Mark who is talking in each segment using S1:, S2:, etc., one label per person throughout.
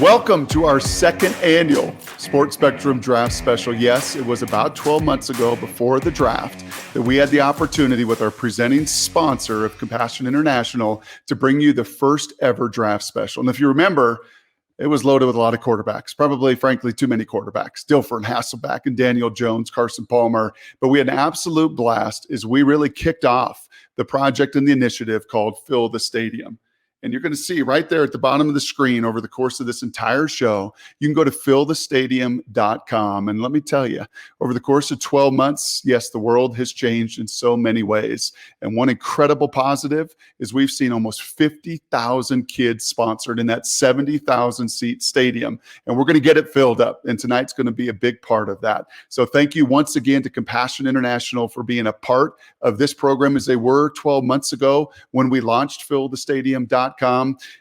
S1: Welcome to our second annual Sports Spectrum Draft Special. Yes, it was about 12 months ago before the draft that we had the opportunity with our presenting sponsor of Compassion International to bring you the first ever draft special. And if you remember, it was loaded with a lot of quarterbacks, probably, frankly, too many quarterbacks. Dilfer and Hasselbeck and Daniel Jones, Carson Palmer. But we had an absolute blast as we really kicked off the project and the initiative called Fill the Stadium. And you're going to see right there at the bottom of the screen over the course of this entire show, you can go to fillthestadium.com. And let me tell you, over the course of 12 months, yes, the world has changed in so many ways. And one incredible positive is we've seen almost 50,000 kids sponsored in that 70,000 seat stadium. And we're going to get it filled up. And tonight's going to be a big part of that. So thank you once again to Compassion International for being a part of this program as they were 12 months ago when we launched fillthestadium.com.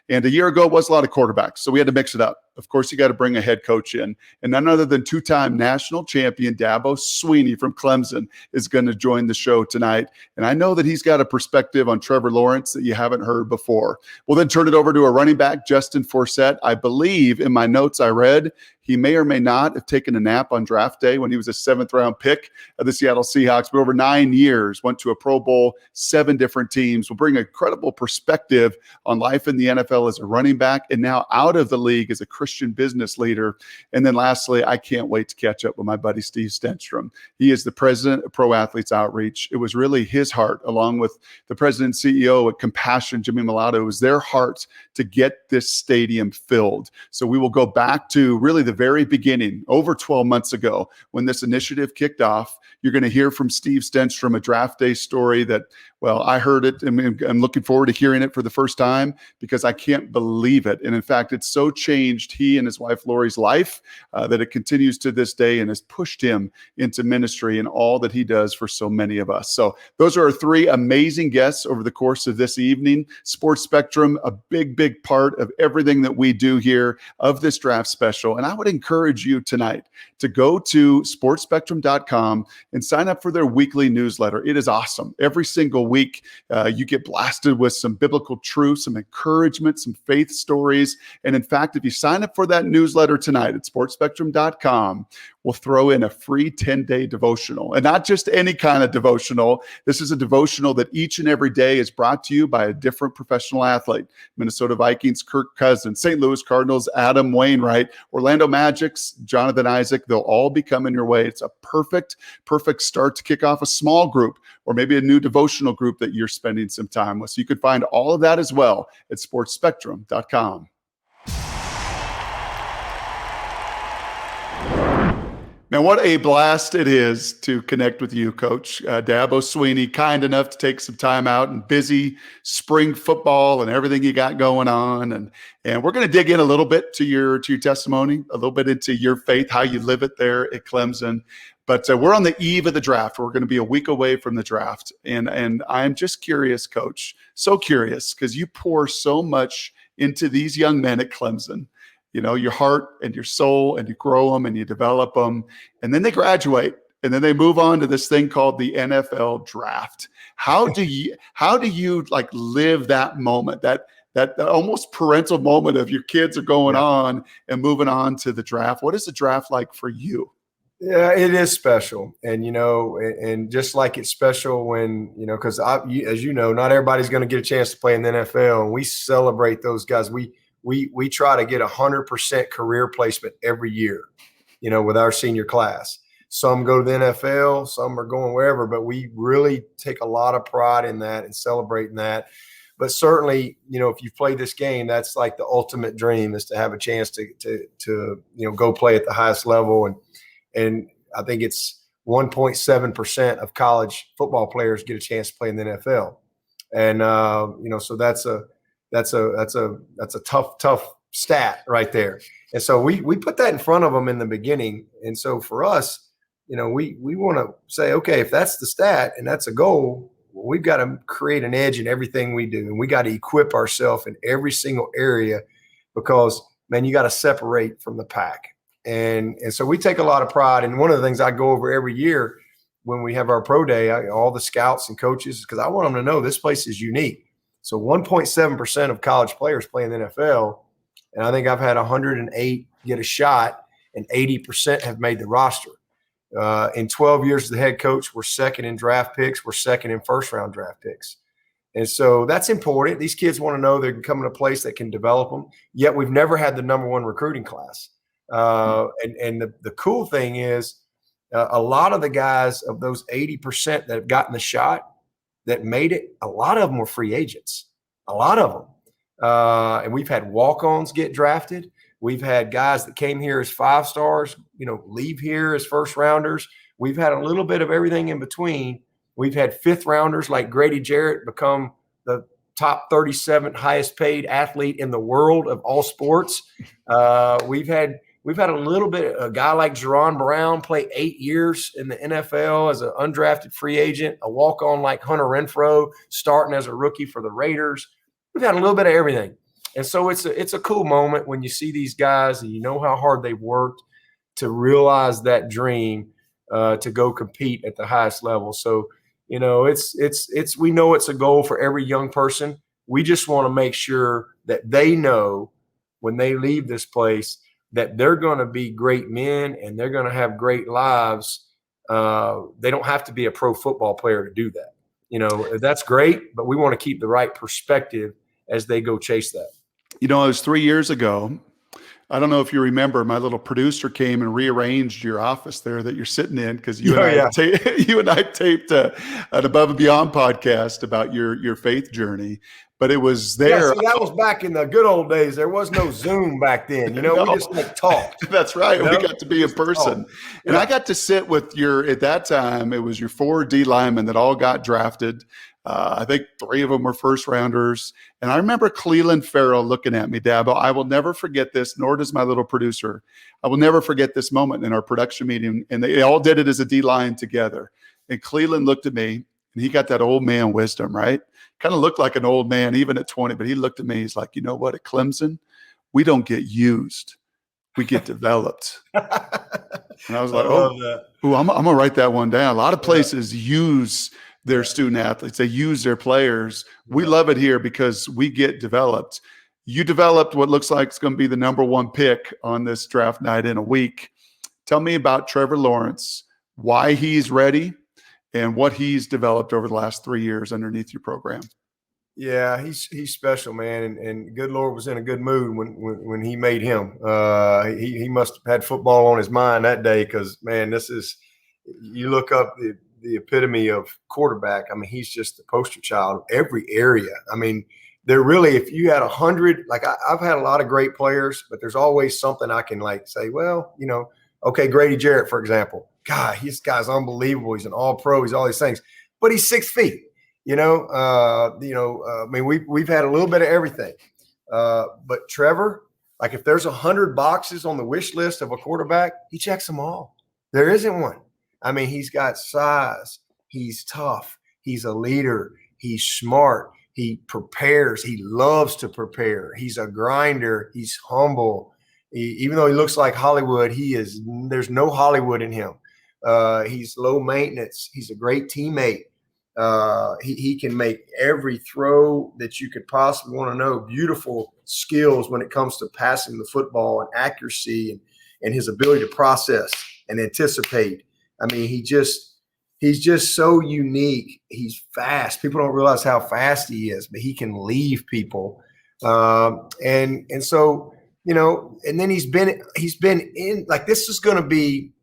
S1: And a year ago, it was a lot of quarterbacks, so we had to mix it up. Of course, you got to bring a head coach in. And none other than two-time national champion Dabo Swinney from Clemson is going to join the show tonight. And I know that he's got a perspective on Trevor Lawrence that you haven't heard before. We'll then turn it over to a running back, Justin Forsett. I believe in my notes I read he may or may not have taken a nap on draft day when he was a seventh-round pick of the Seattle Seahawks. But over 9 years, went to a Pro Bowl, 7 different teams. Will bring a credible perspective on life in the NFL as a running back and now out of the league as a Christian business leader. And then lastly, I can't wait to catch up with my buddy Steve Stenstrom. He is the president of Pro Athletes Outreach. It was really his heart, along with the president and CEO at Compassion, Jimmy Milano. It was their heart to get this stadium filled. So we will go back to really the very beginning, over 12 months ago, when this initiative kicked off. You're going to hear from Steve Stenstrom, a draft day story that, well, I heard it and I'm looking forward to hearing it for the first time because I can't believe it. And in fact, it's so changed he and his wife Lori's life that it continues to this day and has pushed him into ministry and all that he does for so many of us. So those are our 3 amazing guests over the course of this evening. Sports Spectrum, a big, big part of everything that we do here of this draft special. And I would encourage you tonight to go to sportspectrum.com and sign up for their weekly newsletter. It is awesome. Every single week, you get blasted with some biblical truth, some encouragement, some faith stories. And in fact, if you sign up for that newsletter tonight at sportspectrum.com, we'll throw in a free 10-day devotional. And not just any kind of devotional. This is a devotional that each and every day is brought to you by a different professional athlete. Minnesota Vikings, Kirk Cousins, St. Louis Cardinals, Adam Wainwright, Orlando Magic's Jonathan Isaac. They'll all be coming your way. It's a perfect start to kick off a small group or maybe a new devotional group that you're spending some time with. So you can find all of that as well at sportspectrum.com. Now, what a blast it is to connect with you, Coach Dabo Swinney, kind enough to take some time out and busy spring football and everything you got going on. And we're going to dig in a little bit to your testimony, a little bit into your faith, how you live it there at Clemson. But we're on the eve of the draft. We're going to be a week away from the draft. And I'm just curious, Coach, so curious, because you pour so much into these young men at Clemson. You know, your heart and your soul, and you grow them and you develop them, and then they graduate and then they move on to this thing called the NFL draft. How do you like live that moment, that almost parental moment of your kids are going on and moving on to the draft? What is the draft like for you?
S2: Yeah, it is special. And, and just like it's special when, because as you know, not everybody's going to get a chance to play in the NFL, and we celebrate those guys. We try to get 100% career placement every year, with our senior class. Some go to the NFL, some are going wherever, but we really take a lot of pride in that and celebrating that. But certainly, if you've played this game, that's like the ultimate dream, is to have a chance to go play at the highest level. And I think it's 1.7% of college football players get a chance to play in the NFL. And, so that's a tough stat right there. And so we put that in front of them in the beginning. And so for us, we want to say, okay, if that's the stat and that's a goal, we've got to create an edge in everything we do. And we got to equip ourselves in every single area because, man, you got to separate from the pack. And so we take a lot of pride. And one of the things I go over every year when we have our pro day, all the scouts and coaches, because I want them to know this place is unique. So 1.7% of college players play in the NFL. And I think I've had 108 get a shot, and 80% have made the roster. In 12 years as the head coach, we're second in draft picks. We're second in first-round draft picks. And so that's important. These kids want to know they can come in a place that can develop them. Yet we've never had the number one recruiting class. And the cool thing is a lot of the guys of those 80% that have gotten the shot that made it, a lot of them were free agents, a lot of them. And we've had walk-ons get drafted. We've had guys that came here as 5-stars, leave here as first-rounders. We've had a little bit of everything in between. We've had 5th-rounders like Grady Jarrett become the top 37th highest-paid athlete in the world of all sports. We've had a little bit, a guy like Jerron Brown play 8 years in the NFL as an undrafted free agent, a walk-on like Hunter Renfrow starting as a rookie for the Raiders. We've had a little bit of everything. And so it's a cool moment when you see these guys and you know how hard they've worked to realize that dream to go compete at the highest level. So, we know it's a goal for every young person. We just want to make sure that they know when they leave this place that they're going to be great men and they're going to have great lives. They don't have to be a pro football player to do that. That's great, but we want to keep the right perspective as they go chase that.
S1: It was 3 years ago. I don't know if you remember, my little producer came and rearranged your office there that you're sitting in because you and I taped an Above and Beyond podcast about your faith journey. But it was there.
S2: Yeah, see, that was back in the good old days. There was no Zoom back then. We just talked.
S1: That's right. We got to be in person. And I got to sit with at that time, it was your 4 D linemen that all got drafted. I think 3 of them were first-rounders. And I remember Cleveland Farrell looking at me, Dabo. I will never forget this, nor does my little producer. I will never forget this moment in our production meeting. And they all did it as a D-line together. And Cleveland looked at me, and he got that old man wisdom, right? Kind of looked like an old man, even at 20. But he looked at me. He's like, you know what? At Clemson, we don't get used. We get developed. And I was like, I'm going to write that one down. A lot of places use their student athletes. They use their players. We love it here because we get developed. You developed what looks like it's going to be the number 1 pick on this draft night in a week. Tell me about Trevor Lawrence, why he's ready, and what he's developed over the last 3 years underneath your program.
S2: Yeah, he's special, man. And good Lord was in a good mood when he made him. He must have had football on his mind that day because, man, you look up the epitome of quarterback. I mean, he's just the poster child of every area. I mean, if you had 100, like I've had a lot of great players, but there's always something I can say, okay, Grady Jarrett, for example. God, this guy's unbelievable. He's an all-pro. He's all these things, but he's 6 feet. I mean, we've had a little bit of everything. But Trevor, like if there's 100 boxes on the wish list of a quarterback, he checks them all. There isn't one. I mean, he's got size. He's tough. He's a leader. He's smart. He prepares. He loves to prepare. He's a grinder. He's humble. Even though he looks like Hollywood, there's no Hollywood in him. He's low maintenance. He's a great teammate. He can make every throw that you could possibly want to know. Beautiful skills when it comes to passing the football and accuracy and his ability to process and anticipate. I mean, he's just so unique. He's fast. People don't realize how fast he is, but he can leave people. And so, and then he's been in, like, this is going to be,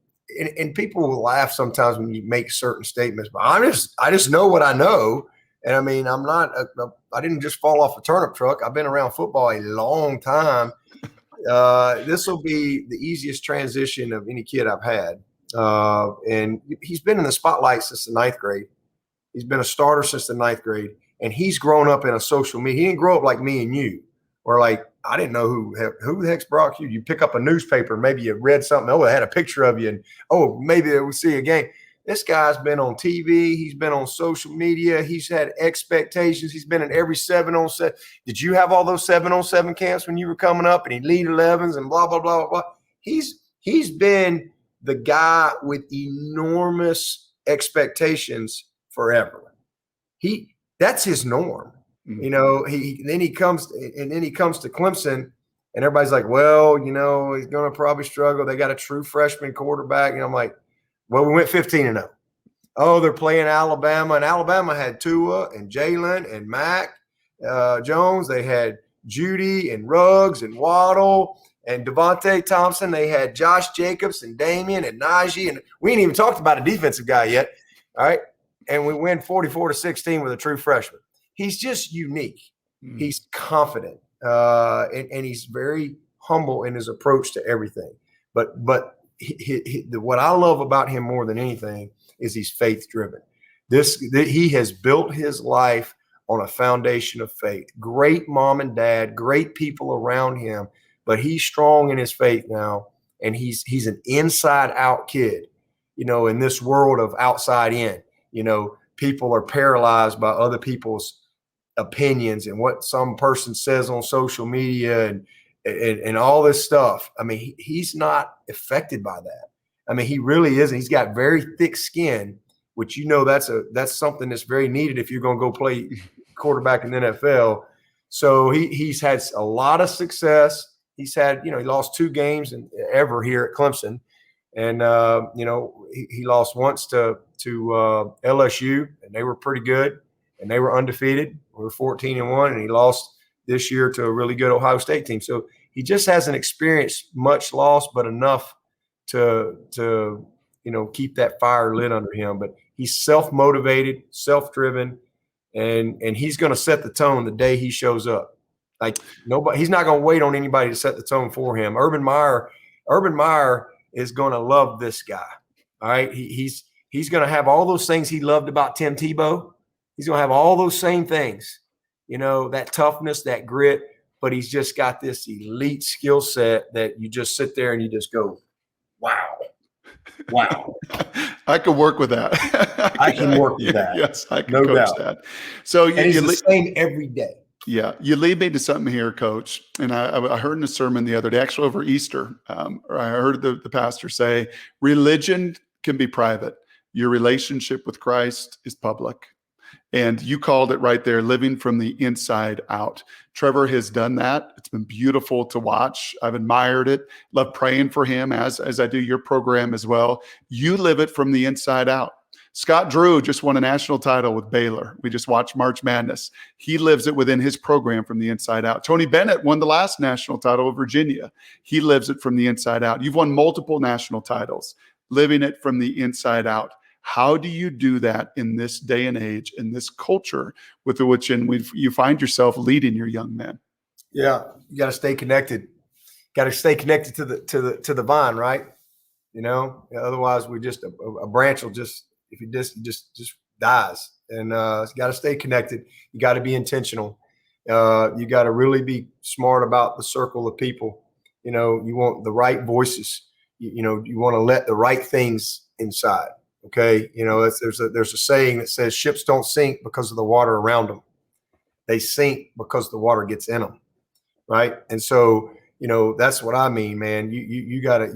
S2: and people will laugh sometimes when you make certain statements, but I just know what I know. And I mean, I didn't just fall off a turnip truck. I've been around football a long time. This will be the easiest transition of any kid I've had. And he's been in the spotlight since the 9th grade. He's been a starter since the 9th grade, and he's grown up in a social media. He didn't grow up like me and you, or like, I didn't know who the heck's Brock Hughes. You pick up a newspaper, maybe you read something. Oh, it had a picture of you, and maybe we'll see a game. This guy's been on TV. He's been on social media. He's had expectations. He's been in every 7-on-7. Did you have all those 7-on-7 camps when you were coming up, and he lead 11s and blah, blah, blah, blah, blah. He's been the guy with enormous expectations forever. That's his norm. Then he comes to Clemson, And everybody's like, well, he's going to probably struggle. They got a true freshman quarterback. And I'm like, well, we went 15-0. Oh, they're playing Alabama. And Alabama had Tua and Jalen and Mac Jones. They had Judy and Ruggs and Waddle and Devontae Thompson. They had Josh Jacobs and Damian and Najee. And we ain't even talked about a defensive guy yet. All right. And we win 44-16 with a true freshman. He's just unique. He's confident. And he's very humble in his approach to everything. But what I love about him more than anything is he's faith driven. He has built his life on a foundation of faith. Great mom and dad, great people around him, but he's strong in his faith now, and he's an inside out kid. In this world of outside in, people are paralyzed by other people's opinions and what some person says on social media and all this stuff. I mean, he's not affected by that. I mean, he really isn't. He's got very thick skin, which that's something that's very needed if you're going to go play quarterback in the NFL. So he's had a lot of success. He's had, he lost 2 games ever here at Clemson, and he lost once to LSU, and they were pretty good, and they were undefeated. We were 14-1, and he lost this year to a really good Ohio State team. So he just hasn't experienced much loss, but enough to keep that fire lit under him. But he's self-motivated, self-driven, and he's going to set the tone the day he shows up. Like he's not going to wait on anybody to set the tone for him. Urban Meyer is going to love this guy. All right, he's going to have all those things he loved about Tim Tebow. He's going to have all those same things, that toughness, that grit, but he's just got this elite skill set that you just sit there and you just go, wow.
S1: I can work with that.
S2: I can work with that.
S1: Yes, I can coach that. So
S2: he's the same every day.
S1: Yeah, you lead me to something here, Coach. And I heard in a sermon the other day, actually over Easter, I heard the pastor say, religion can be private. Your relationship with Christ is public. And you called it right there, living from the inside out. Trevor has done that. It's been beautiful to watch. I've admired it. Love praying for him as I do your program as well. You live it from the inside out. Scott Drew just won a national title with Baylor. We just watched March Madness. He lives it within his program from the inside out. Tony Bennett won the last national title with Virginia. He lives it from the inside out. You've won multiple national titles, living it from the inside out. How do you do that in this day and age, in this culture with which you find yourself leading your young men?
S2: Yeah, you got to stay connected. Got to stay connected to the vine, right? Otherwise we just a branch will just dies. And you got to stay connected. You got to be intentional. You got to really be smart about the circle of people. You want the right voices. You want to let the right things inside. Okay, there's a saying that says ships don't sink because of the water around them; they sink because the water gets in them, right? And so, that's what I mean, man. You gotta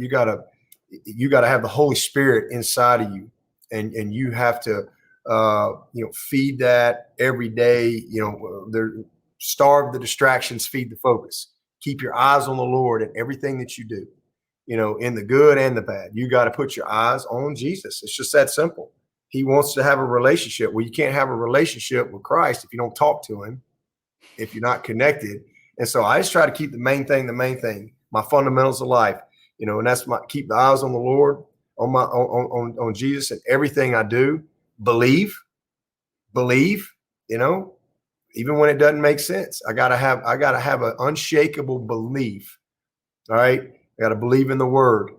S2: have the Holy Spirit inside of you, and you have to feed that every day. Starve the distractions, feed the focus. Keep your eyes on the Lord in everything that you do. In the good and the bad, you got to put your eyes on Jesus. It's just that simple. He wants to have a relationship. Well, you can't have a relationship with Christ if you don't talk to him, if you're not connected. And so I just try to keep the main thing, my fundamentals of life, and that's keep the eyes on the Lord, on Jesus, and everything I do. Believe, even when it doesn't make sense. I gotta have an unshakable belief. All right. I got to believe in the word.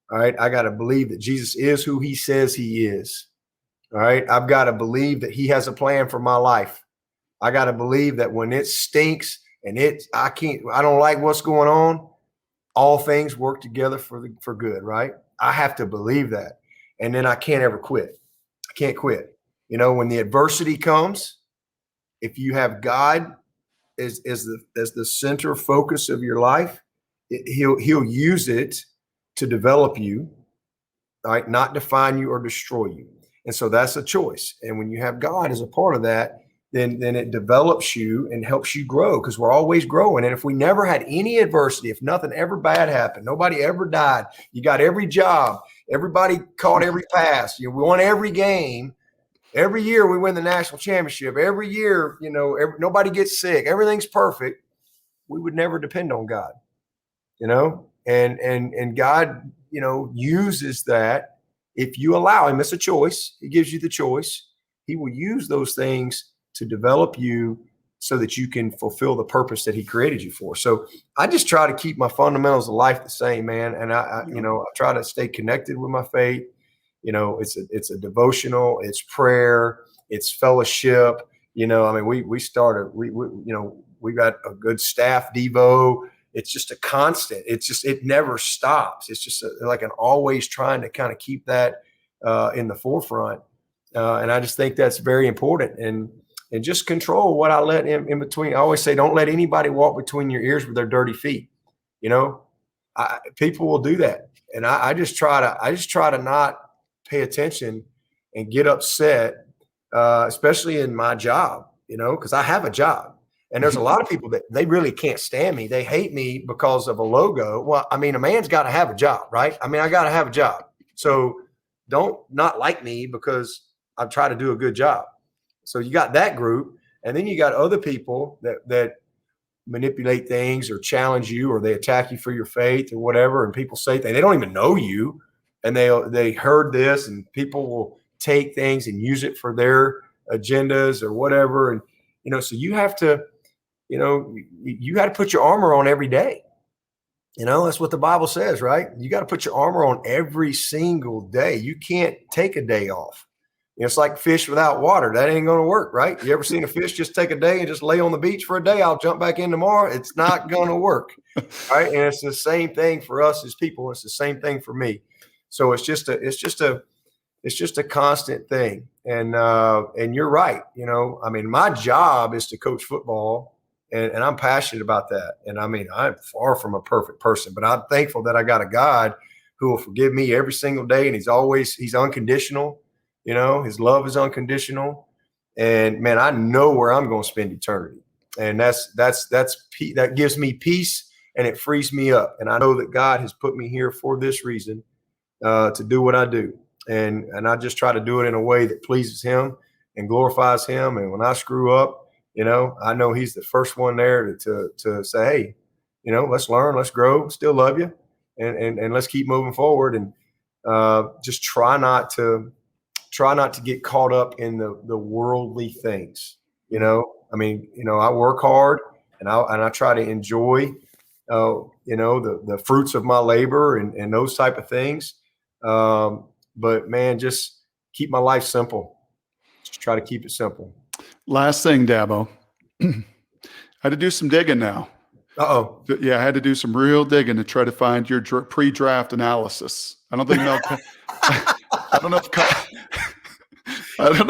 S2: All right. I got to believe that Jesus is who he says he is. All right. I've got to believe that he has a plan for my life. I got to believe that when it stinks and I don't like what's going on, all things work together for good. Right. I have to believe that. And then I can't ever quit. I can't quit. When the adversity comes, if you have God as the center focus of your life, He'll use it to develop you, right? Not define you or destroy you. And so that's a choice. And when you have God as a part of that, then it develops you and helps you grow, because we're always growing. And if we never had any adversity, if nothing ever bad happened, nobody ever died, you got every job, everybody caught every pass, we won every game, every year we win the national championship, every year, nobody gets sick, everything's perfect, we would never depend on God, and God, uses that. If you allow him, it's a choice. He gives you the choice. He will use those things to develop you so that you can fulfill the purpose that he created you for. So I just try to keep my fundamentals of life the same, man. And I try to stay connected with my faith. It's a devotional, it's prayer, it's fellowship. We got a good staff Devo. It's just a constant. It never stops. It's just like an always trying to kind of keep that in the forefront. And I just think that's very important. And just control what I let in between. I always say, don't let anybody walk between your ears with their dirty feet. People will do that. And I just try to not pay attention and get upset, especially in my job, because I have a job. And there's a lot of people that they really can't stand me. They hate me because of a logo. Well, a man's got to have a job, right? I got to have a job. So don't not like me because I try to do a good job. So you got that group, and then you got other people that manipulate things or challenge you, or they attack you for your faith or whatever. And people say things, they don't even know you, and they heard this, and people will take things and use it for their agendas or whatever. And so you have to, you got to put your armor on every day. That's what the Bible says, right? You got to put your armor on every single day. You can't take a day off. It's like fish without water. That ain't going to work, right? You ever seen a fish just take a day and just lay on the beach for a day? I'll jump back in tomorrow. It's not going to work, right? And it's the same thing for us as people. It's the same thing for me. So it's just a constant thing. And you're right. My job is to coach football, and I'm passionate about that. And I'm far from a perfect person, but I'm thankful that I got a God who will forgive me every single day. And he's unconditional. His love is unconditional, and man, I know where I'm going to spend eternity. And that gives me peace, and it frees me up. And I know that God has put me here for this reason, to do what I do. And I just try to do it in a way that pleases him and glorifies him. And when I screw up, I know he's the first one there to say, hey, let's learn, let's grow, still love you. And let's keep moving forward. And just try not to get caught up in the worldly things. I work hard, and I try to enjoy, the fruits of my labor and those type of things. But man, just keep my life simple. Just try to keep it simple.
S1: Last thing, Dabo, I had to do some digging now.
S2: Uh-oh.
S1: Yeah, I had to do some real digging to try to find your pre-draft analysis. I don't think I don't know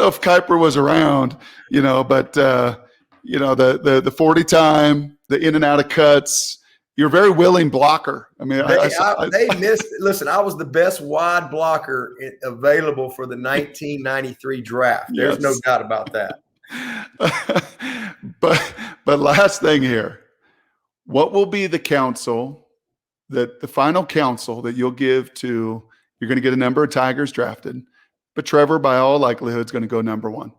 S1: if Kuiper was around, but the 40 time, the in and out of cuts. You're a very willing blocker.
S2: They missed. Listen, I was the best wide blocker available for the 1993 draft. There's no doubt about that.
S1: But last thing here, what will be the final counsel that you'll give to? You're going to get a number of Tigers drafted, but Trevor, by all likelihood, is going to go number one.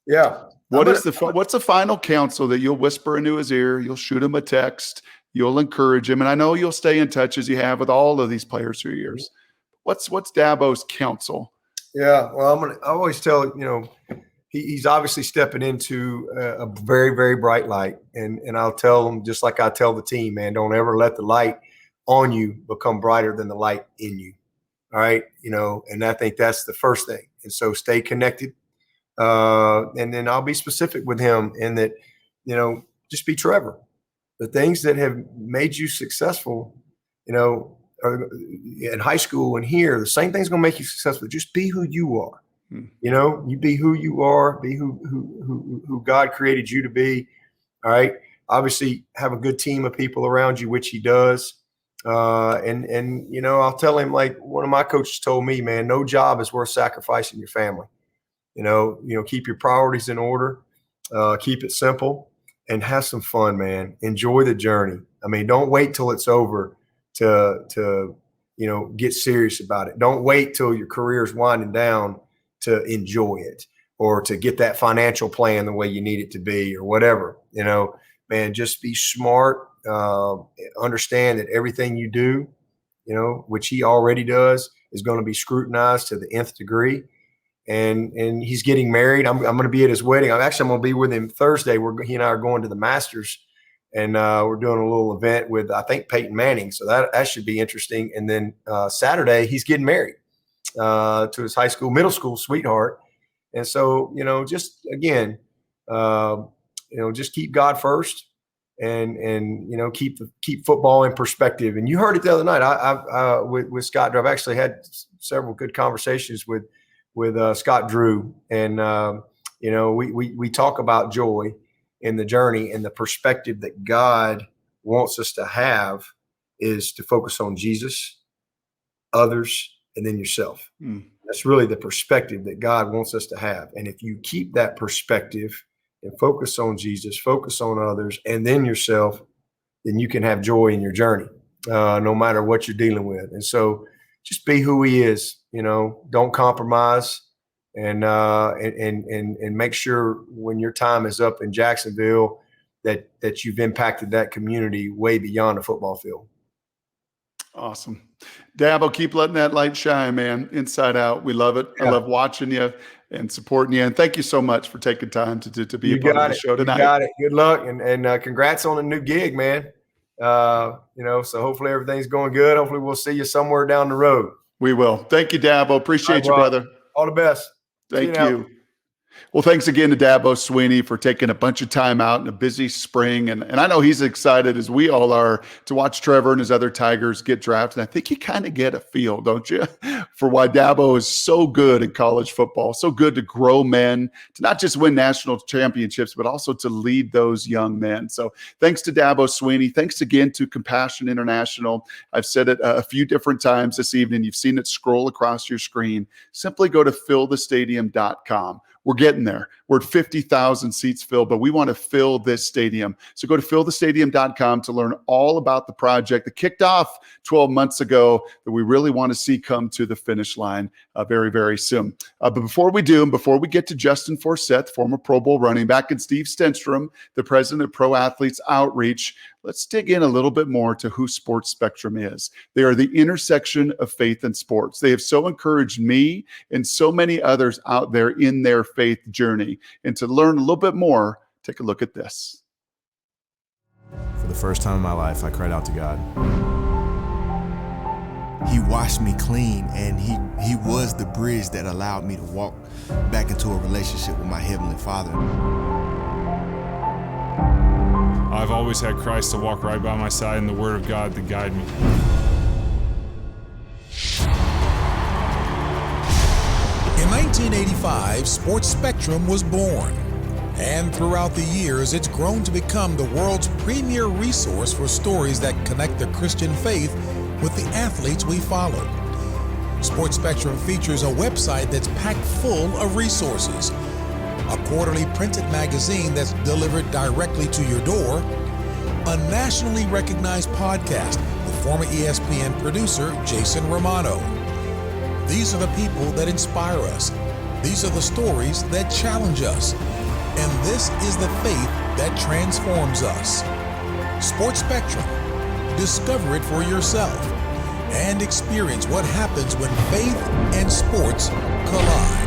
S2: Yeah.
S1: What's the final counsel that you'll whisper into his ear? You'll shoot him a text. You'll encourage him, and I know you'll stay in touch as you have with all of these players through years. What's Dabo's counsel?
S2: Yeah, well, I always tell he's obviously stepping into a very, very bright light, and I'll tell him, just like I tell the team, man, don't ever let the light on you become brighter than the light in you. All right, and I think that's the first thing. And so stay connected, and then I'll be specific with him in that, just be Trevor. The things that have made you successful, in high school and here, the same thing's going to make you successful. Just be who you are. You be who you are, be who God created you to be. All right. Obviously have a good team of people around you, which he does. And I'll tell him, like one of my coaches told me, man, no job is worth sacrificing your family. Keep your priorities in order. Keep it simple and have some fun, man. Enjoy the journey. I mean, don't wait till it's over to get serious about it. Don't wait till your career is winding down to enjoy it or to get that financial plan the way you need it to be or whatever. Man, just be smart. Understand that everything you do, which he already does, is going to be scrutinized to the nth degree. And he's getting married. I'm going to be at his wedding. I'm going to be with him Thursday. He and I are going to the Masters, and we're doing a little event with, I think, Peyton Manning. So that should be interesting. And then Saturday, he's getting married to his middle school sweetheart. And so, just again, just keep God first, and keep football in perspective. And you heard it the other night. I with Scott Drew. I've actually had several good conversations with Scott Drew, and we talk about joy in the journey, and the perspective that God wants us to have is to focus on Jesus, others, and then yourself. That's really the perspective that God wants us to have. And if you keep that perspective and focus on Jesus, focus on others, and then yourself, then you can have joy in your journey, no matter what you're dealing with. And so just be who he is, don't compromise, and make sure when your time is up in Jacksonville that you've impacted that community way beyond the football field.
S1: Awesome. Dabo, keep letting that light shine, man, inside out. We love it. Yeah. I love watching you and supporting you. And thank you so much for taking time to be a part of the show tonight.
S2: You got it. Good luck. And congrats on the new gig, man. So hopefully everything's going good. Hopefully we'll see you somewhere down the road.
S1: We will. Thank you, Dabo. Appreciate you, brother.
S2: All the best.
S1: Thank you. Well, thanks again to Dabo Swinney for taking a bunch of time out in a busy spring. And I know he's excited, as we all are, to watch Trevor and his other Tigers get drafted. And I think you kind of get a feel, don't you, for why Dabo is so good in college football, so good to grow men, to not just win national championships, but also to lead those young men. So thanks to Dabo Swinney. Thanks again to Compassion International. I've said it a few different times this evening. You've seen it scroll across your screen. Simply go to fillthestadium.com. We're getting there. We're at 50,000 seats filled, but we want to fill this stadium. So go to fillthestadium.com to learn all about the project that kicked off 12 months ago that we really want to see come to the finish line very, very soon. But before we do, and before we get to Justin Forsett, former Pro Bowl running back, and Steve Stenstrom, the president of Pro Athletes Outreach, let's dig in a little bit more to who Sports Spectrum is. They are the intersection of faith and sports. They have so encouraged me and so many others out there in their faith journey. And to learn a little bit more, take a look at this.
S3: For the first time in my life, I cried out to God.
S4: He washed me clean, and he was the bridge that allowed me to walk back into a relationship with my Heavenly Father.
S3: I've always had Christ to walk right by my side and the Word of God to guide me.
S5: In 1985, Sports Spectrum was born. And throughout the years, it's grown to become the world's premier resource for stories that connect the Christian faith with the athletes we follow. Sports Spectrum features a website that's packed full of resources, a quarterly printed magazine that's delivered directly to your door, a nationally recognized podcast with former ESPN producer Jason Romano. These are the people that inspire us. These are the stories that challenge us. And this is the faith that transforms us. Sports Spectrum. Discover it for yourself and experience what happens when faith and sports collide.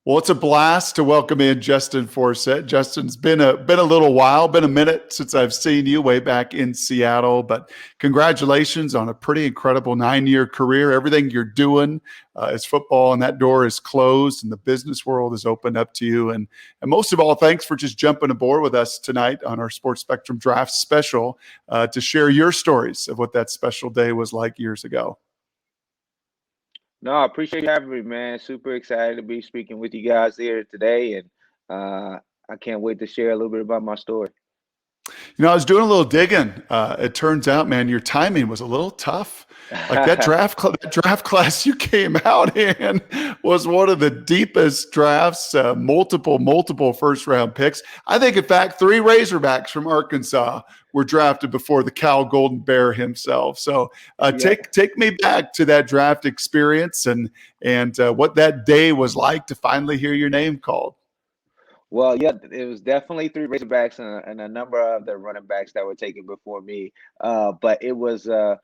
S1: Well, it's a blast to welcome in Justin Forsett. Justin's been a little while, been a minute since I've seen you way back in Seattle, but congratulations on a pretty incredible 9-year career. Everything you're doing is football, and that door is closed and the business world is opened up to you. And most of all, thanks for just jumping aboard with us tonight on our Sports Spectrum Draft Special to share your stories of what that special day was like years ago.
S6: No, I appreciate you having me, man. Super excited to be speaking with you guys here today. And I can't wait to share a little bit about my story.
S1: I was doing a little digging. It turns out, man, your timing was a little tough. Like that draft class you came out in was one of the deepest drafts, multiple first round picks. I think, in fact, 3 Razorbacks from Arkansas were drafted before the Cal Golden Bear himself. So take me back to that draft experience and what that day was like to finally hear your name called.
S6: Well, yeah, it was definitely 3 Razorbacks and a number of the running backs that were taken before me. But it was a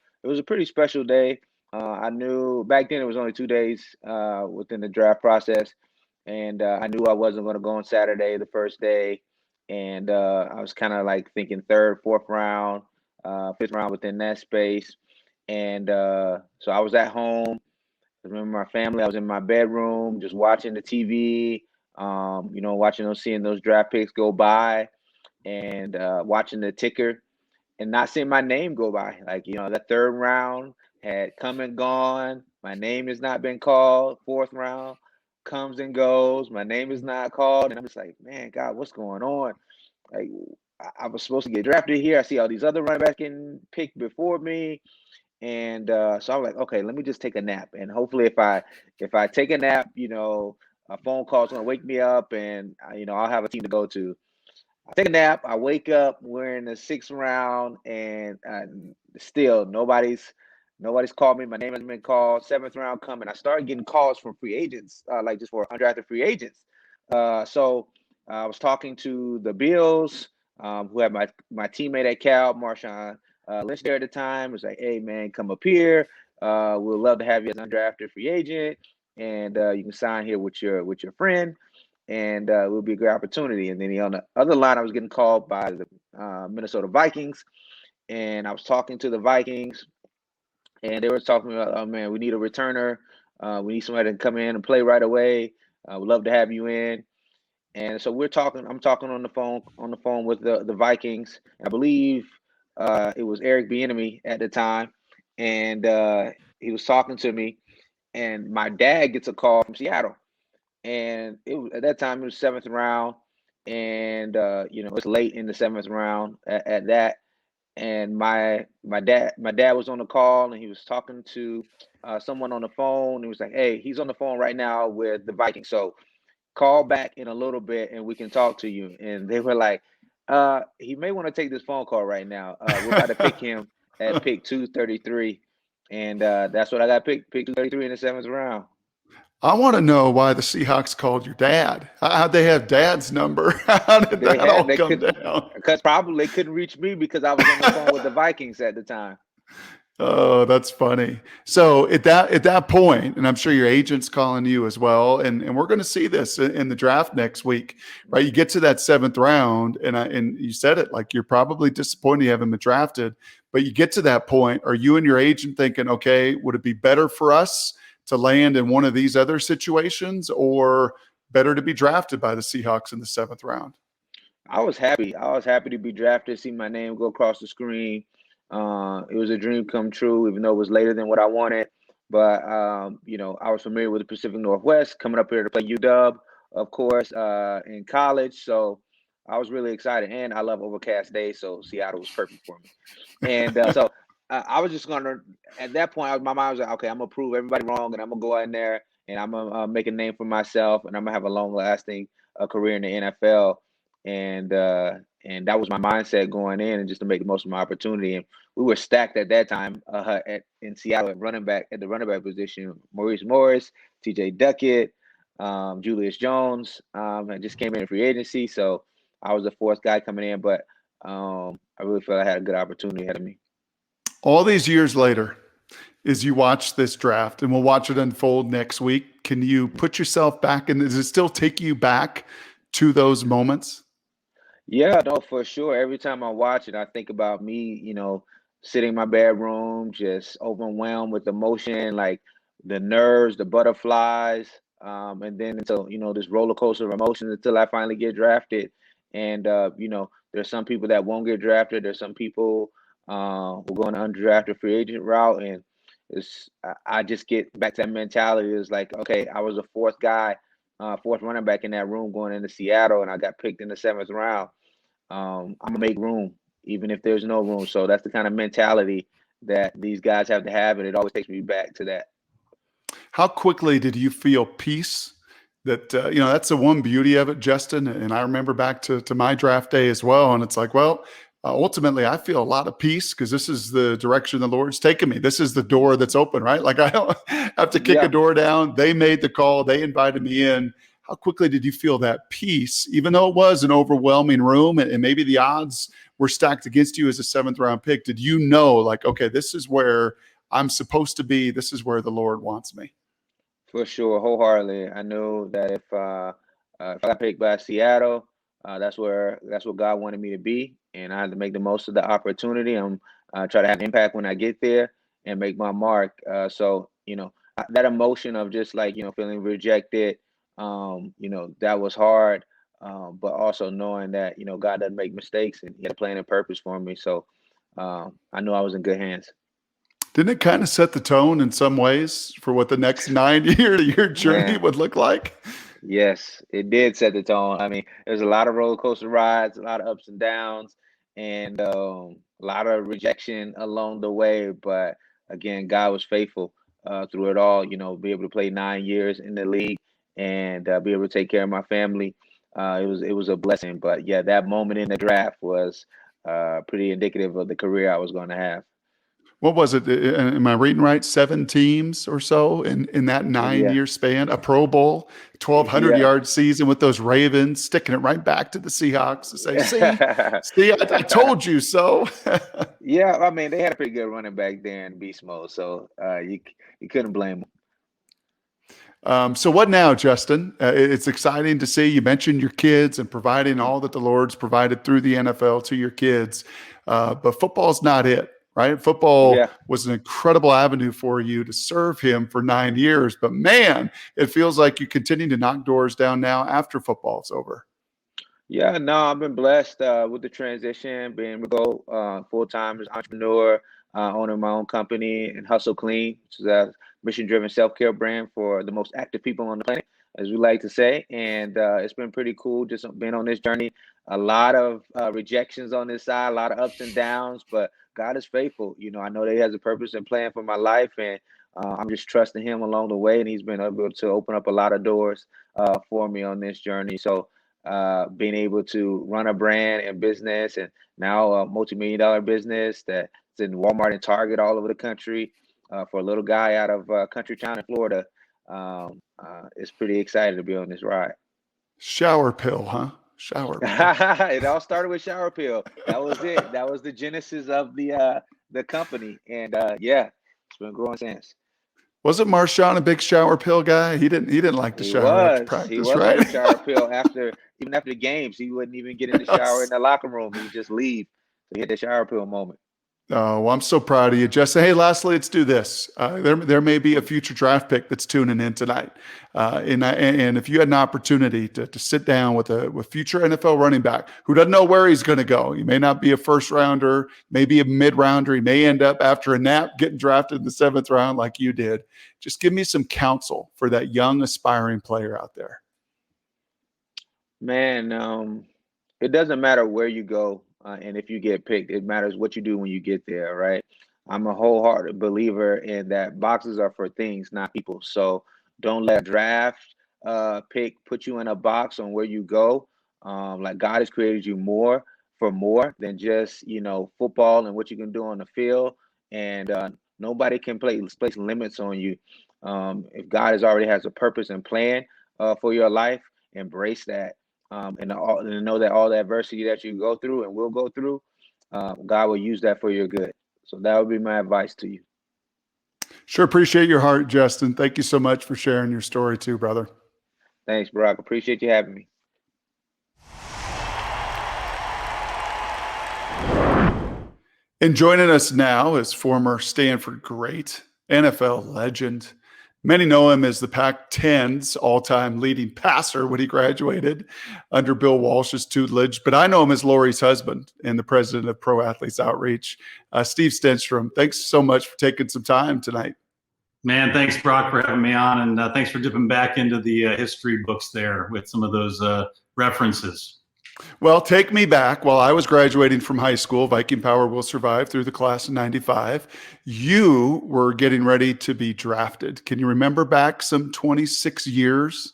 S6: pretty special day. I knew back then it was only 2 days within the draft process, and I knew I wasn't going to go on Saturday, the first day, and I was kind of like thinking 3rd, 4th round, 5th round within that space, and so I was at home. I remember my family. I was in my bedroom just watching the TV. Seeing those draft picks go by and watching the ticker and not seeing my name go by. Like, that 3rd round had come and gone. My name has not been called. 4th round comes and goes. My name is not called. And I'm just like, man, God, what's going on? Like, I was supposed to get drafted here. I see all these other running backs getting picked before me. And so I was like, okay, let me just take a nap. And hopefully if I take a nap, a phone call is going to wake me up and, I'll have a team to go to. I take a nap. I wake up. We're in the 6th round and still nobody's called me. My name hasn't been called. 7th round coming. I started getting calls from free agents, like just for undrafted free agents. So I was talking to the Bills, who had my teammate at Cal, Marshawn Lynch there at the time. Was like, hey, man, come up here. We'd love to have you as an undrafted free agent. And you can sign here with your friend, and it will be a great opportunity. And then on the other line, I was getting called by the Minnesota Vikings, and I was talking to the Vikings, and they were talking about, oh man, we need a returner. We need somebody to come in and play right away. We'd love to have you in. And so I'm talking on the phone with the Vikings. I believe it was Eric Bieniemy at the time, and he was talking to me. And my dad gets a call from Seattle, and at that time it was 7th round, and it's late in the 7th round at that. And my dad was on the call, and he was talking to someone on the phone. He was like, "Hey, he's on the phone right now with the Vikings, so call back in a little bit, and we can talk to you." And they were like, "He may want to take this phone call right now. We're about to pick him at pick 233." And that's what I got pick 233 in the 7th round.
S1: I want to know why the Seahawks called your dad. How'd they have dad's number? How did that all come down?
S6: Because probably they couldn't reach me because I was on the phone with the Vikings at the time.
S1: Oh, that's funny. So at that point, and I'm sure your agent's calling you as well, and we're going to see this in the draft next week, right? You get to that 7th round, and you said it, like you're probably disappointed you haven't been drafted, but you get to that point. Are you and your agent thinking, okay, would it be better for us to land in one of these other situations, or better to be drafted by the Seahawks in the 7th round?
S6: I was happy. I was happy to be drafted, see my name go across the screen. It was a dream come true, even though it was later than what I wanted. But, I was familiar with the Pacific Northwest, coming up here to play UW, of course, in college. So I was really excited. And I love overcast days, so Seattle was perfect for me. And so I was just going to, at that point, my mind was like, okay, I'm going to prove everybody wrong, and I'm going to go out in there, and I'm going to make a name for myself, and I'm going to have a long-lasting career in the NFL. And that was my mindset going in, and just to make the most of my opportunity. And we were stacked at that time in Seattle at the running back position. Maurice Morris, T.J. Duckett, Julius Jones. I just came in free agency, so I was the 4th guy coming in. But I really felt I had a good opportunity ahead of me.
S1: All these years later, as you watch this draft, and we'll watch it unfold next week, can you put yourself back, and does it still take you back to those moments?
S6: Yeah, no, for sure. Every time I watch it, I think about me, sitting in my bedroom, just overwhelmed with emotion, like the nerves, the butterflies, and then until, this roller coaster of emotions until I finally get drafted. And, there's some people that won't get drafted. There's some people who go on an undrafted free agent route. And I just get back to that mentality. It's like, okay, I was the 4th guy fourth running back in that room going into Seattle, and I got picked in the 7th round. I'm gonna make room, even if there's no room. So that's the kind of mentality that these guys have to have, and it always takes me back to that.
S1: How quickly did you feel peace? That that's the one beauty of it, Justin. And I remember back to my draft day as well. And it's like, well, ultimately, I feel a lot of peace because this is the direction the Lord's taken me. This is the door that's open, right? Like I don't have to kick a door down. They made the call. They invited me in. How quickly did you feel that peace, even though it was an overwhelming room and maybe the odds were stacked against you as a 7th round pick? Did you know, like, okay, this is where I'm supposed to be. This is where the Lord wants me.
S6: For sure, wholeheartedly. I knew that if I got picked by Seattle, that's what God wanted me to be, and I had to make the most of the opportunity. I'm try to have impact when I get there and make my mark. So that emotion of just like feeling rejected, that was hard. But also knowing that God doesn't make mistakes and He had a plan and purpose for me. So I knew I was in good hands.
S1: Didn't it kind of set the tone in some ways for what the next 9-year journey would look like?
S6: Yes, it did set the tone. I mean, there's a lot of roller coaster rides, a lot of ups and downs, and a lot of rejection along the way. But again, God was faithful through it all. Be able to play 9 years in the league and be able to take care of my family. It was a blessing. But yeah, that moment in the draft was pretty indicative of the career I was going to have.
S1: What was it? Am I reading right? 7 teams or so in that 9-year span, a Pro Bowl, 1,200-yard season with those Ravens, sticking it right back to the Seahawks to say, see, I told you so.
S6: Yeah, I mean, they had a pretty good running back there in beast mode, so you couldn't blame them.
S1: So what now, Justin? It's exciting to see. You mentioned your kids and providing all that the Lord's provided through the NFL to your kids, but football's not it. Right? Football was an incredible avenue for you to serve Him for 9 years. But man, it feels like you continue to knock doors down now after football's over.
S6: Yeah, no, I've been blessed with the transition, being able to go full-time as entrepreneur, owning my own company and Hustle Clean, which is a mission-driven self-care brand for the most active people on the planet, as we like to say. And it's been pretty cool just being on this journey. A lot of rejections on this side, a lot of ups and downs, but God is faithful. I know that He has a purpose and plan for my life, and I'm just trusting Him along the way. And He's been able to open up a lot of doors for me on this journey. So being able to run a brand and business, and now a multi-million-dollar business that's in Walmart and Target all over the country for a little guy out of country town in Florida. It's pretty exciting to be on this ride.
S1: Shower pill, huh? Shower pill.
S6: It all started with shower pill. That was it. That was the genesis of the company, and it's been growing since.
S1: Wasn't Marshawn a big shower pill guy? He didn't like to shower after practice,
S6: he was
S1: right?
S6: On the shower pill even after the games. He wouldn't even get in the shower in the locker room. He would just leave. So he had the shower pill moment.
S1: Oh, well, I'm so proud of you, Justin. Hey, lastly, let's do this. There may be a future draft pick that's tuning in tonight, and if you had an opportunity to sit down with a future NFL running back who doesn't know where he's going to go, he may not be a first rounder, maybe a mid rounder, he may end up after a nap getting drafted in the 7th round like you did. Just give me some counsel for that young aspiring player out there.
S6: Man, it doesn't matter where you go. And if you get picked, it matters what you do when you get there, right? I'm a wholehearted believer in that boxes are for things, not people. So don't let a draft pick put you in a box on where you go. Like God has created you more than just, football and what you can do on the field. And nobody can place limits on you. If God already has a purpose and plan for your life, embrace that. And know that all the adversity that you go through and will go through, God will use that for your good. So that would be my advice to you.
S1: Sure appreciate your heart, Justin. Thank you so much for sharing your story too, brother.
S6: Thanks, Brock. Appreciate you having me.
S1: And joining us now is former Stanford great, NFL legend. Many know him as the Pac-10's all-time leading passer when he graduated under Bill Walsh's tutelage, but I know him as Lori's husband and the president of Pro Athletes Outreach, Steve Stenstrom. Thanks so much for taking some time tonight.
S7: Man, thanks, Brock, for having me on, and thanks for dipping back into the history books there with some of those references.
S1: Well, take me back. While I was graduating from high school, Viking Power will survive through the class of 95. You were getting ready to be drafted. Can you remember back some 26 years?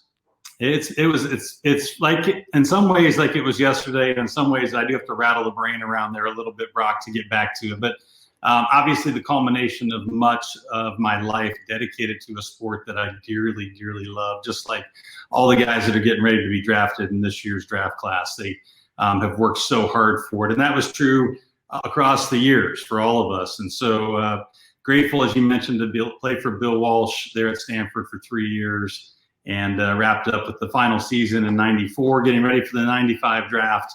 S7: It's like, in some ways like it was yesterday, and in some ways I do have to rattle the brain around there a little bit, Brock, to get back to it. But obviously the culmination of much of my life dedicated to a sport that I dearly, dearly love, just like all the guys that are getting ready to be drafted in this year's draft class. They have worked so hard for it. And that was true across the years for all of us. And so grateful, as you mentioned, to play for Bill Walsh there at Stanford for 3 years, and wrapped up with the final season in 94, getting ready for the 95 draft.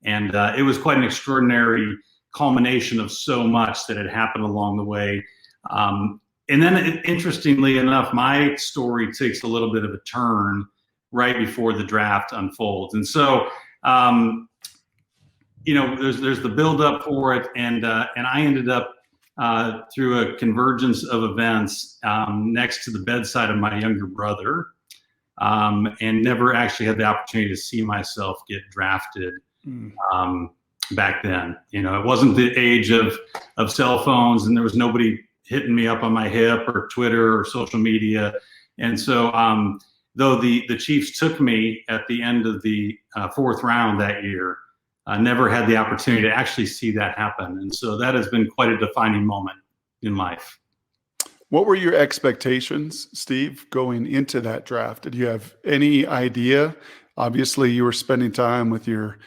S7: And it was quite an extraordinary culmination of so much that had happened along the way. And then interestingly enough, my story takes a little bit of a turn right before the draft unfolds. And so, there's the build up for it. And I ended up through a convergence of events next to the bedside of my younger brother, and never actually had the opportunity to see myself get drafted. Back then, it wasn't the age of cell phones, and there was nobody hitting me up on my hip or Twitter or social media. And so, though the Chiefs took me at the end of the fourth round that year, I never had the opportunity to actually see that happen. And so that has been quite a defining moment in life.
S1: What were your expectations, Steve, going into that draft? Did you have any idea? Obviously, you were spending time with your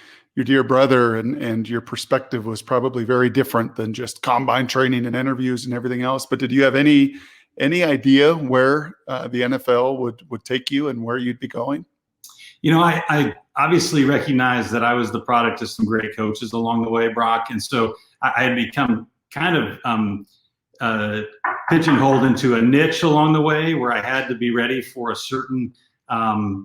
S1: dear brother, and your perspective was probably very different than just combine training and interviews and everything else. But did you have any idea where the NFL would take you and where you'd be going?
S7: I obviously recognized that I was the product of some great coaches along the way, Brock. And so I had become kind of pigeonholed into a niche along the way where I had to be ready for a certain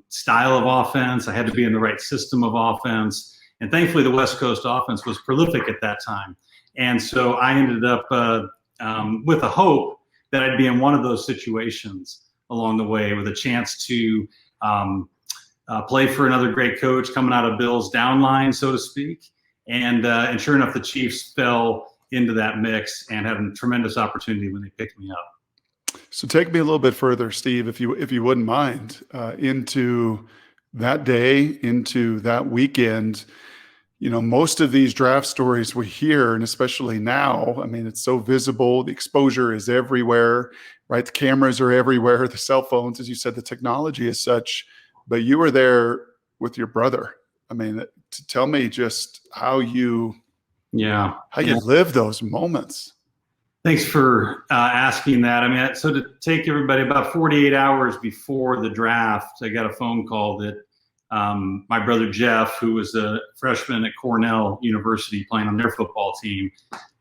S7: style of offense. I had to be in the right system of offense. And thankfully, the West Coast offense was prolific at that time. And so I ended up with a hope that I'd be in one of those situations along the way, with a chance to play for another great coach coming out of Bill's downline, so to speak. And sure enough, the Chiefs fell into that mix and had a tremendous opportunity when they picked me up.
S1: So take me a little bit further, Steve, if you wouldn't mind, into that day, into that weekend. Most of these draft stories we hear, and especially now, I mean, it's so visible. The exposure is everywhere, right? The cameras are everywhere. The cell phones, as you said, the technology is such. But you were there with your brother. I mean, tell me just how you live those moments.
S7: Thanks for asking that. I mean, so to take everybody, about 48 hours before the draft, I got a phone call that my brother Jeff, who was a freshman at Cornell University playing on their football team,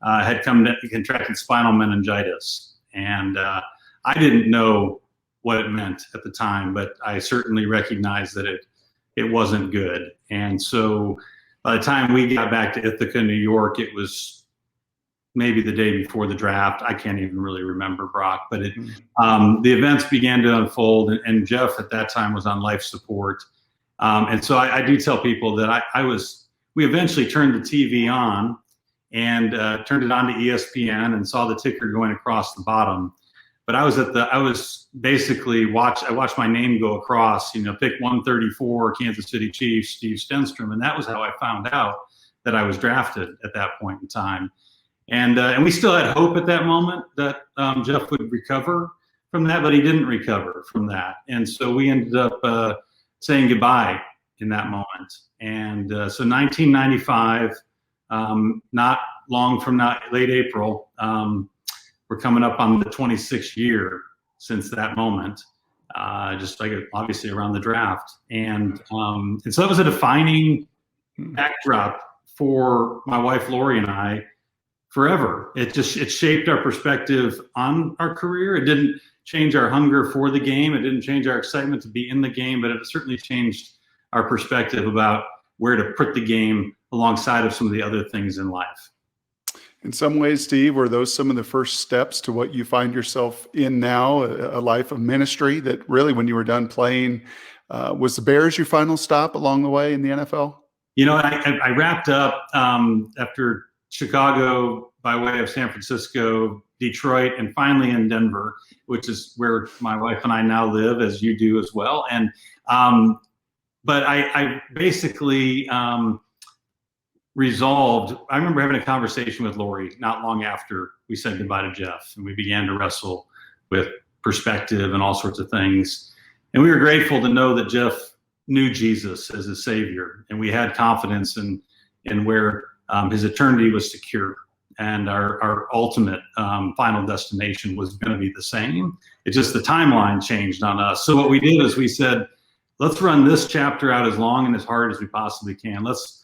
S7: had contracted spinal meningitis. And I didn't know what it meant at the time, but I certainly recognized that it wasn't good. And so by the time we got back to Ithaca, New York, it was maybe the day before the draft. I can't even really remember, Brock, but the events began to unfold, and Jeff at that time was on life support. And so I do tell people that we eventually turned the TV on and turned it on to ESPN and saw the ticker going across the bottom. But I watched my name go across, pick 134, Kansas City Chiefs, Steve Stenstrom. And that was how I found out that I was drafted at that point in time. And we still had hope at that moment that Jeff would recover from that, but he didn't recover from that. And so we ended up saying goodbye in that moment. And so 1995, not long from now, late April, we're coming up on the 26th year since that moment, just like obviously around the draft. And so that was a defining backdrop for my wife, Lori, and I forever. It shaped our perspective on our career. It didn't change our hunger for the game. It didn't change our excitement to be in the game, but it certainly changed our perspective about where to put the game alongside of some of the other things in life.
S1: In some ways, Steve, were those some of the first steps to what you find yourself in now, a life of ministry that really, when you were done playing, was the Bears your final stop along the way in the NFL?
S7: I wrapped up after Chicago by way of San Francisco, Detroit, and finally in Denver, which is where my wife and I now live, as you do as well. And but I basically resolved. I remember having a conversation with Lori not long after we said goodbye to Jeff, and we began to wrestle with perspective and all sorts of things. And we were grateful to know that Jeff knew Jesus as his Savior, and we had confidence in where his eternity was secure, and our ultimate final destination was going to be the same. It's just the timeline changed on us. So what we did is we said, let's run this chapter out as long and as hard as we possibly can. Let's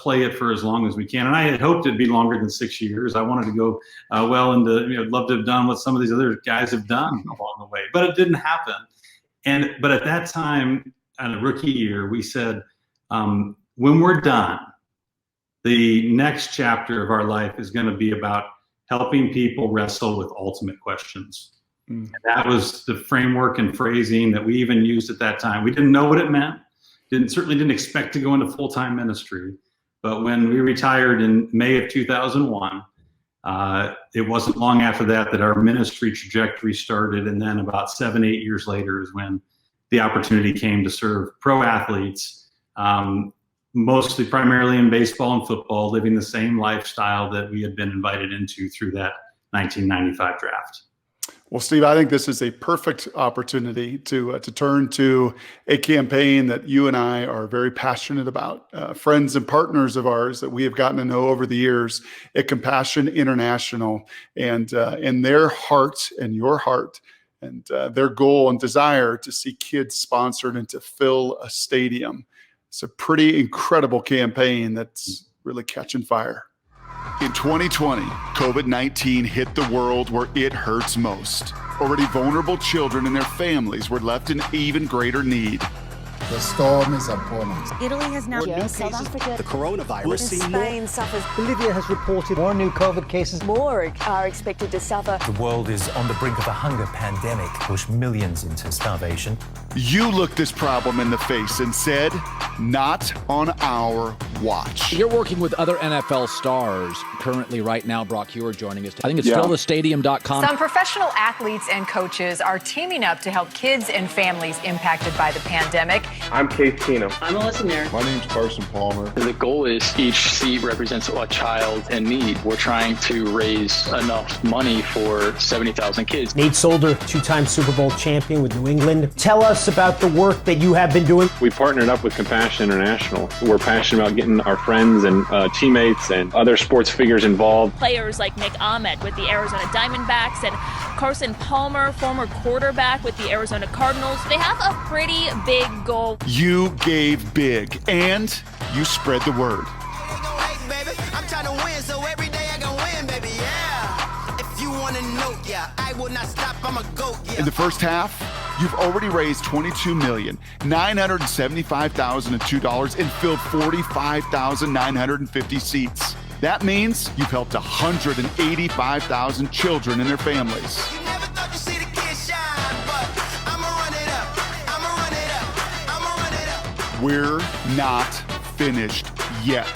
S7: play it for as long as we can. And I had hoped it'd be longer than 6 years. I wanted to go well into, love to have done what some of these other guys have done along the way, but it didn't happen. But at that time, in a rookie year, we said, when we're done, the next chapter of our life is going to be about helping people wrestle with ultimate questions. And that was the framework and phrasing that we even used at that time. We didn't know what it meant. Certainly didn't expect to go into full-time ministry. But when we retired in May of 2001, it wasn't long after that our ministry trajectory started. And then about 7-8 years later is when the opportunity came to serve pro athletes, mostly primarily in baseball and football, living the same lifestyle that we had been invited into through that 1995 draft.
S1: Well, Steve, I think this is a perfect opportunity to turn to a campaign that you and I are very passionate about, friends and partners of ours that we have gotten to know over the years at Compassion International, and their heart and your heart and their goal and desire to see kids sponsored and to fill a stadium. It's a pretty incredible campaign that's really catching fire. In 2020, COVID-19 hit the world where it hurts most. Already vulnerable children and their families were left in even greater need.
S8: The storm is upon us.
S9: Italy has now
S10: South Africa.
S11: The coronavirus.
S10: Spain suffers.
S11: Bolivia has reported more new COVID cases.
S10: More are expected to suffer.
S12: The world is on the brink of a hunger pandemic, pushed millions into starvation.
S1: You looked this problem in the face and said, not on our watch.
S13: You're working with other NFL stars currently right now. Brock Huard joining us. I think it's fillthestadium.com.
S14: Some professional athletes and coaches are teaming up to help kids and families impacted by the pandemic.
S15: I'm Keith Keenum.
S16: I'm Alyssa Mayer.
S17: My name's Carson Palmer.
S18: The goal is each seat represents a child in need. We're trying to raise enough money for 70,000 kids.
S19: Nate Solder, two-time Super Bowl champion with New England. Tell us about the work that you have been doing.
S15: We partnered up with Compassion International. We're passionate about getting our friends and teammates and other sports figures involved.
S20: Players like Nick Ahmed with the Arizona Diamondbacks and Carson Palmer, former quarterback with the Arizona Cardinals. They have a pretty big goal.
S1: You gave big and you spread the word.
S21: I'm trying to win, so every day I can win, baby, yeah. If you want to know, yeah, I will not stop, I'm a GOAT, yeah.
S1: In the first half, you've already raised $22,975,002 and filled 45,950 seats. That means you've helped 185,000 children and their families.
S21: You never thought you'd see the kids shine, but I'ma run it up, I'ma run it up, I'ma run it up.
S1: We're not finished yet.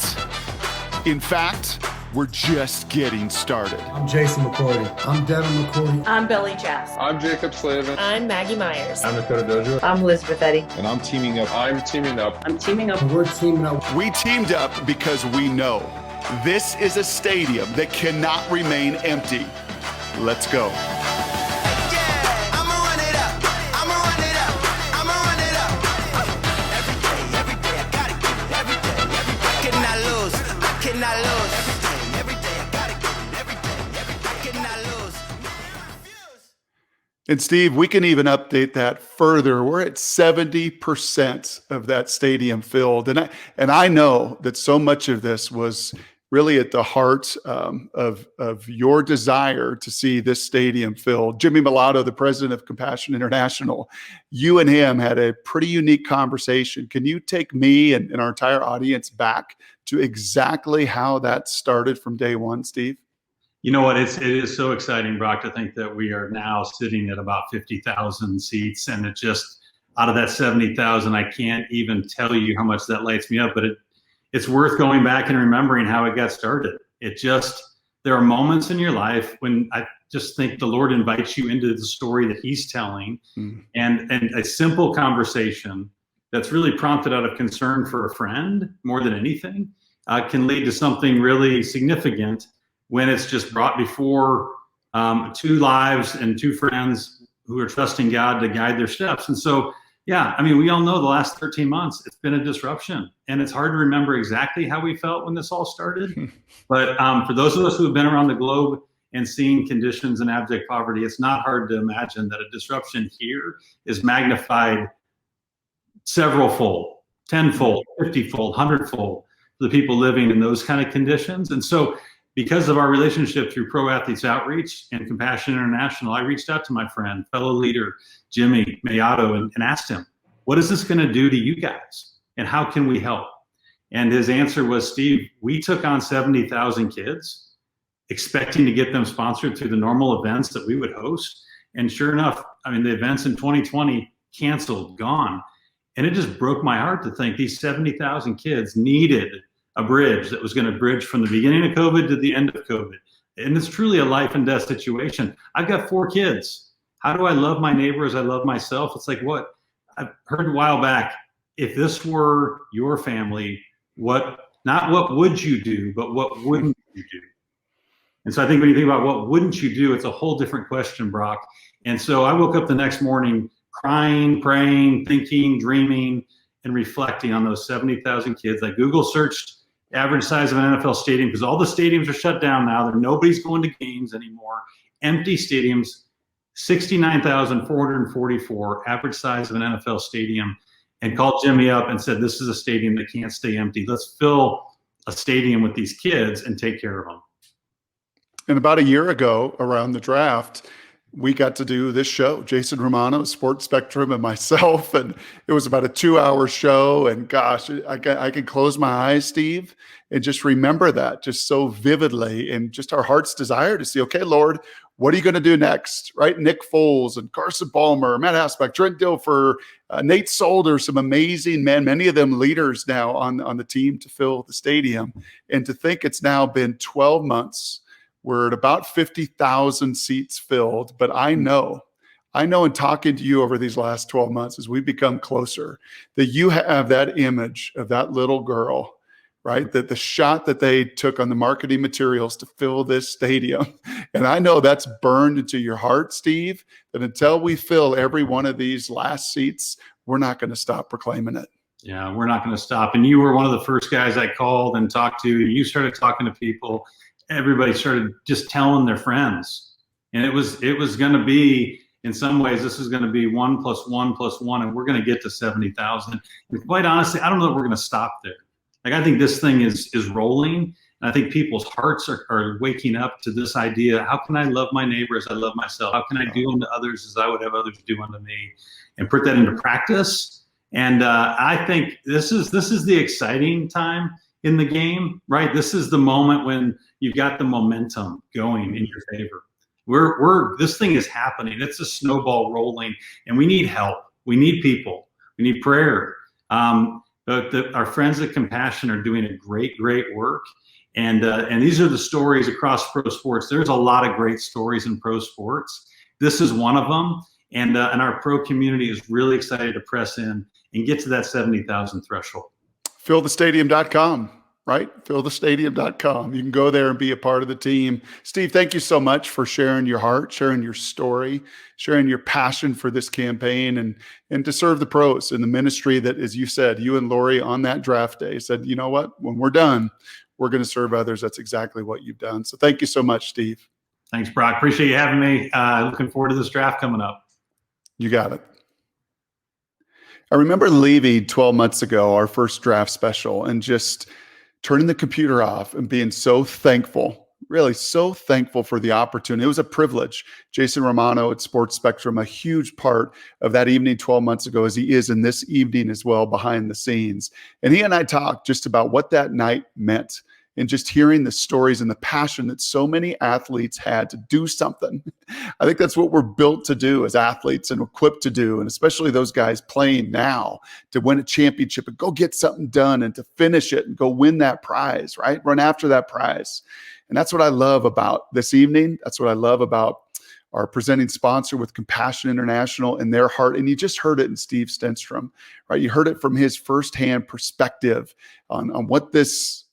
S1: In fact, we're just getting started.
S8: I'm Jason McCourty. I'm Devin McCourty.
S22: I'm Billy Jass.
S17: I'm Jacob Slavin.
S22: I'm Maggie Myers.
S17: I'm Dakota Dojo.
S22: I'm Elizabeth Eddy.
S17: And I'm teaming up. I'm teaming up.
S22: I'm teaming up.
S8: And we're teaming up.
S1: We teamed up because we know this is a stadium that cannot remain empty. Let's go. And Steve, we can even update that further. We're at 70% of that stadium filled. And I know that so much of this was really at the heart of your desire to see this stadium filled. Jimmy Mulatto, the president of Compassion International, you and him had a pretty unique conversation. Can you take me and our entire audience back to exactly how that started from day one, Steve?
S7: You know what? It is so exciting, Brock, to think that we are now sitting at about 50,000 seats, and it just out of that 70,000, I can't even tell you how much that lights me up. But it's worth going back and remembering how it got started. There are moments in your life when I just think the Lord invites you into the story that He's telling, and a simple conversation that's really prompted out of concern for a friend more than anything can lead to something really significant when it's just brought before two lives and two friends who are trusting God to guide their steps. And so, yeah, I mean, we all know the last 13 months, it's been a disruption, and it's hard to remember exactly how we felt when this all started. But for those of us who have been around the globe and seen conditions in abject poverty, it's not hard to imagine that a disruption here is magnified several-fold, 10-fold, 50-fold, 100-fold for the people living in those kind of conditions. And so because of our relationship through Pro Athletes Outreach and Compassion International, I reached out to my friend, fellow leader, Jimmy Mayato, and asked him, what is this going to do to you guys? And how can we help? And his answer was, Steve, we took on 70,000 kids, expecting to get them sponsored through the normal events that we would host. And sure enough, I mean, the events in 2020 canceled, gone. And it just broke my heart to think these 70,000 kids needed a bridge that was going to bridge from the beginning of COVID to the end of COVID. And it's truly a life and death situation. I've got 4 kids. How do I love my neighbor as I love myself? It's like what I've heard a while back. If this were your family, not what would you do, but what wouldn't you do? And so I think when you think about what wouldn't you do, it's a whole different question, Brock. And so I woke up the next morning crying, praying, thinking, dreaming, and reflecting on those 70,000 kids. I Google searched average size of an NFL stadium because all the stadiums are shut down now. Nobody's going to games anymore. Empty stadiums, 69,444, average size of an NFL stadium, and called Jimmy up and said, this is a stadium that can't stay empty. Let's fill a stadium with these kids and take care of them.
S1: And about a year ago, around the draft, we got to do this show, Jason Romano, Sports Spectrum, and myself, and it was about a 2-hour show. And gosh, I can close my eyes, Steve, and just remember that just so vividly, and just our heart's desire to see, okay, Lord, what are you going to do next, right? Nick Foles and Carson Palmer, Matt Hasbeck, Trent Dilfer, Nate Solder, some amazing men, many of them leaders now on the team to fill the stadium. And to think it's now been 12 months. We're at about 50,000 seats filled, but I know in talking to you over these last 12 months as we become closer, that you have that image of that little girl, right? That the shot that they took on the marketing materials to fill this stadium. And I know that's burned into your heart, Steve, that until we fill every one of these last seats, we're not going to stop proclaiming it.
S7: Yeah, we're not going to stop. And you were one of the first guys I called and talked to. You started talking to people. Everybody started just telling their friends, and it was going to be, in some ways, this is going to be 1 + 1 + 1, and we're going to get to 70,000. And quite honestly, I don't know if we're going to stop there. Like, I think this thing is rolling, and I think people's hearts are waking up to this idea: how can I love my neighbor as I love myself? How can I do unto others as I would have others do unto me? And put that into practice. And I think this is the exciting time in the game, right? This is the moment when you've got the momentum going in your favor. This thing is happening. It's a snowball rolling, and we need help. We need people. We need prayer. Our friends at Compassion are doing a great work. And these are the stories across pro sports. There's a lot of great stories in pro sports. This is one of them. And our pro community is really excited to press in and get to that 70,000 threshold.
S1: Fillthestadium.com, right? Fillthestadium.com. You can go there and be a part of the team. Steve, thank you so much for sharing your heart, sharing your story, sharing your passion for this campaign, and to serve the pros in the ministry that, as you said, you and Lori on that draft day said, you know what, when we're done, we're going to serve others. That's exactly what you've done. So thank you so much, Steve.
S7: Thanks, Brock. Appreciate you having me. Looking forward to this draft coming up.
S1: You got it. I remember leaving 12 months ago, our first draft special, and just turning the computer off and being so thankful, really so thankful for the opportunity. It was a privilege. Jason Romano at Sports Spectrum, a huge part of that evening 12 months ago, as he is in this evening as well behind the scenes. And he and I talked just about what that night meant and just hearing the stories and the passion that so many athletes had to do something. I think that's what we're built to do as athletes and equipped to do, and especially those guys playing now, to win a championship and go get something done and to finish it and go win that prize, right? Run after that prize. And that's what I love about this evening. That's what I love about our presenting sponsor with Compassion International and their heart. And you just heard it in Steve Stenstrom, right? You heard it from his firsthand perspective on what this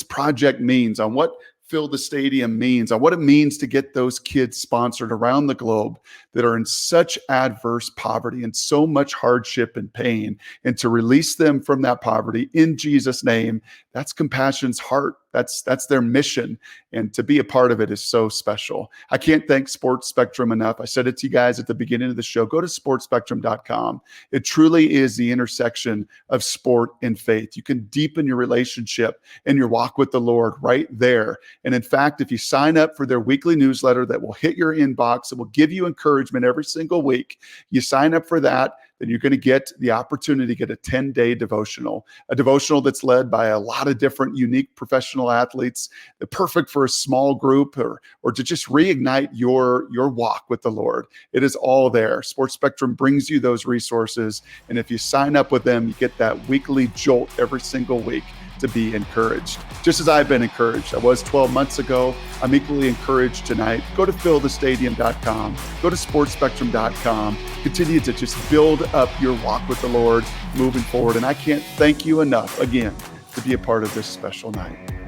S1: project means, on what Fill the Stadium means, on what it means to get those kids sponsored around the globe that are in such adverse poverty and so much hardship and pain, and to release them from that poverty in Jesus' name. That's Compassion's heart. That's their mission. And to be a part of it is so special. I can't thank Sports Spectrum enough. I said it to you guys at the beginning of the show. Go to sportspectrum.com. It truly is the intersection of sport and faith. You can deepen your relationship and your walk with the Lord right there. And in fact, if you sign up for their weekly newsletter that will hit your inbox, it will give you encouragement every single week. You sign up for that, then you're going to get the opportunity to get a 10-day devotional, a devotional that's led by a lot of different unique professional athletes. They're perfect for a small group or to just reignite your walk with the Lord. It is all there. Sports Spectrum brings you those resources. And if you sign up with them, you get that weekly jolt every single week to be encouraged. Just as I've been encouraged. I was 12 months ago. I'm equally encouraged tonight. Go to fillthestadium.com. Go to sportspectrum.com. Continue to just build up your walk with the Lord moving forward. And I can't thank you enough, again, to be a part of this special night.